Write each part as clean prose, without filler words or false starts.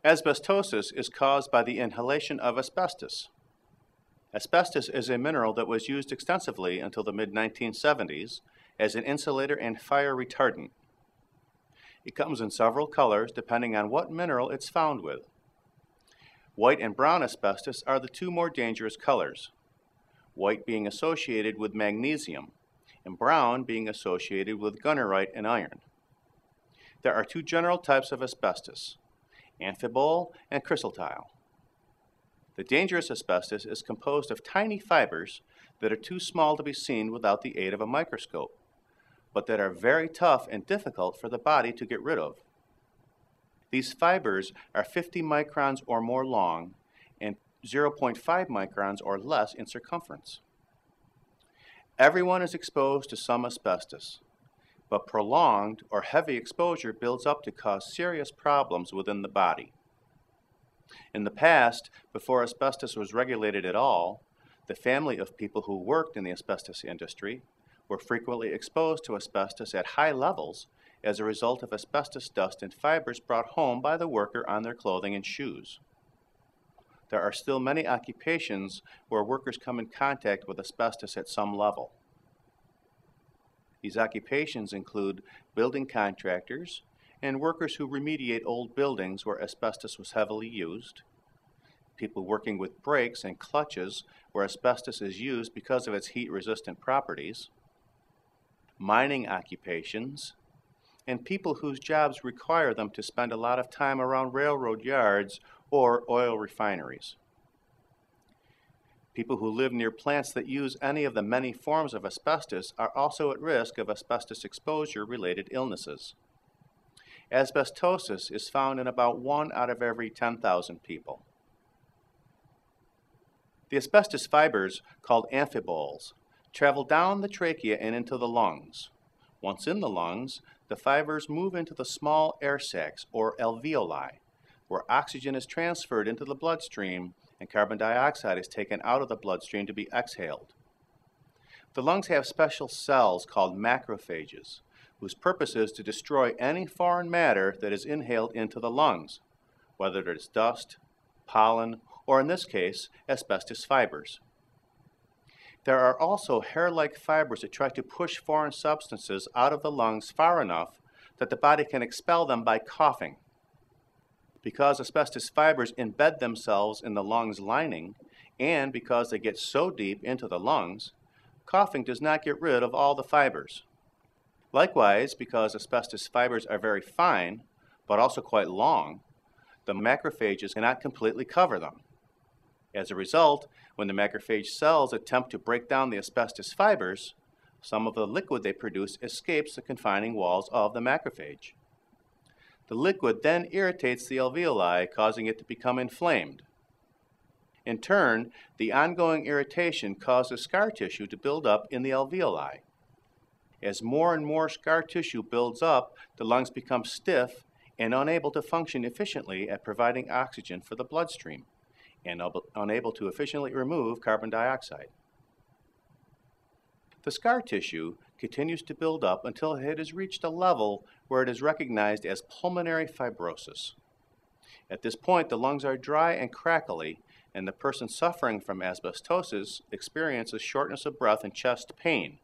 Asbestosis is caused by the inhalation of asbestos. Asbestos is a mineral that was used extensively until the mid-1970s as an insulator and fire retardant. It comes in several colors depending on what mineral it's found with. White and brown asbestos are the two more dangerous colors, white being associated with magnesium and brown being associated with gunnerite and iron. There are two general types of asbestos, amphibole and chrysotile. The dangerous asbestos is composed of tiny fibers that are too small to be seen without the aid of a microscope, but that are very tough and difficult for the body to get rid of. These fibers are 50 microns or more long and 0.5 microns or less in circumference. Everyone is exposed to some asbestos, but prolonged or heavy exposure builds up to cause serious problems within the body. In the past, before asbestos was regulated at all, the family of people who worked in the asbestos industry were frequently exposed to asbestos at high levels as a result of asbestos dust and fibers brought home by the worker on their clothing and shoes. There are still many occupations where workers come in contact with asbestos at some level. These occupations include building contractors and workers who remediate old buildings where asbestos was heavily used, people working with brakes and clutches where asbestos is used because of its heat-resistant properties, mining occupations, and people whose jobs require them to spend a lot of time around railroad yards or oil refineries. People who live near plants that use any of the many forms of asbestos are also at risk of asbestos exposure-related illnesses. Asbestosis is found in about 1 out of every 10,000 people. The asbestos fibers, called amphiboles, travel down the trachea and into the lungs. Once in the lungs, the fibers move into the small air sacs, or alveoli, where oxygen is transferred into the bloodstream and carbon dioxide is taken out of the bloodstream to be exhaled. The lungs have special cells called macrophages, whose purpose is to destroy any foreign matter that is inhaled into the lungs, whether it is dust, pollen, or in this case, asbestos fibers. There are also hair-like fibers that try to push foreign substances out of the lungs far enough that the body can expel them by coughing. Because asbestos fibers embed themselves in the lungs lining, and because they get so deep into the lungs, coughing does not get rid of all the fibers. Likewise, because asbestos fibers are very fine, but also quite long, the macrophages cannot completely cover them. As a result, when the macrophage cells attempt to break down the asbestos fibers, some of the liquid they produce escapes the confining walls of the macrophage. The liquid then irritates the alveoli, causing it to become inflamed. In turn, the ongoing irritation causes scar tissue to build up in the alveoli. As more and more scar tissue builds up, the lungs become stiff and unable to function efficiently at providing oxygen for the bloodstream, and unable to efficiently remove carbon dioxide. The scar tissue continues to build up until it has reached a level where it is recognized as pulmonary fibrosis. At this point, the lungs are dry and crackly, and the person suffering from asbestosis experiences shortness of breath and chest pain.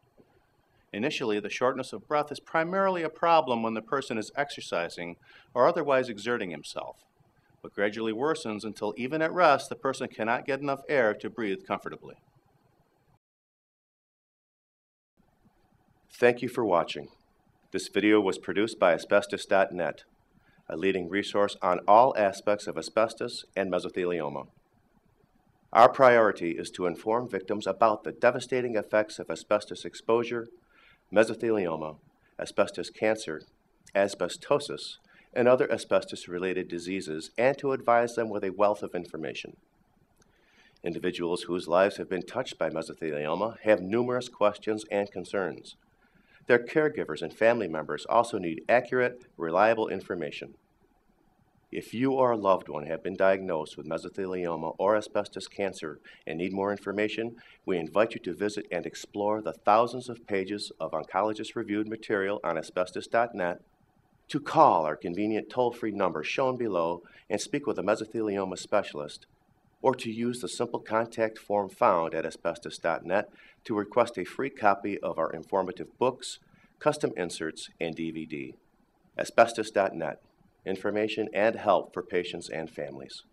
Initially, the shortness of breath is primarily a problem when the person is exercising or otherwise exerting himself, but gradually worsens until even at rest, the person cannot get enough air to breathe comfortably. Thank you for watching. This video was produced by Asbestos.net, a leading resource on all aspects of asbestos and mesothelioma. Our priority is to inform victims about the devastating effects of asbestos exposure, mesothelioma, asbestos cancer, asbestosis, and other asbestos-related diseases, and to advise them with a wealth of information. Individuals whose lives have been touched by mesothelioma have numerous questions and concerns. Their caregivers and family members also need accurate, reliable information. If you or a loved one have been diagnosed with mesothelioma or asbestos cancer and need more information, we invite you to visit and explore the thousands of pages of oncologist-reviewed material on Asbestos.net, to call our convenient toll-free number shown below and speak with a mesothelioma specialist, or to use the simple contact form found at Asbestos.net to request a free copy of our informative books, custom inserts, and DVD. Asbestos.net, information and help for patients and families.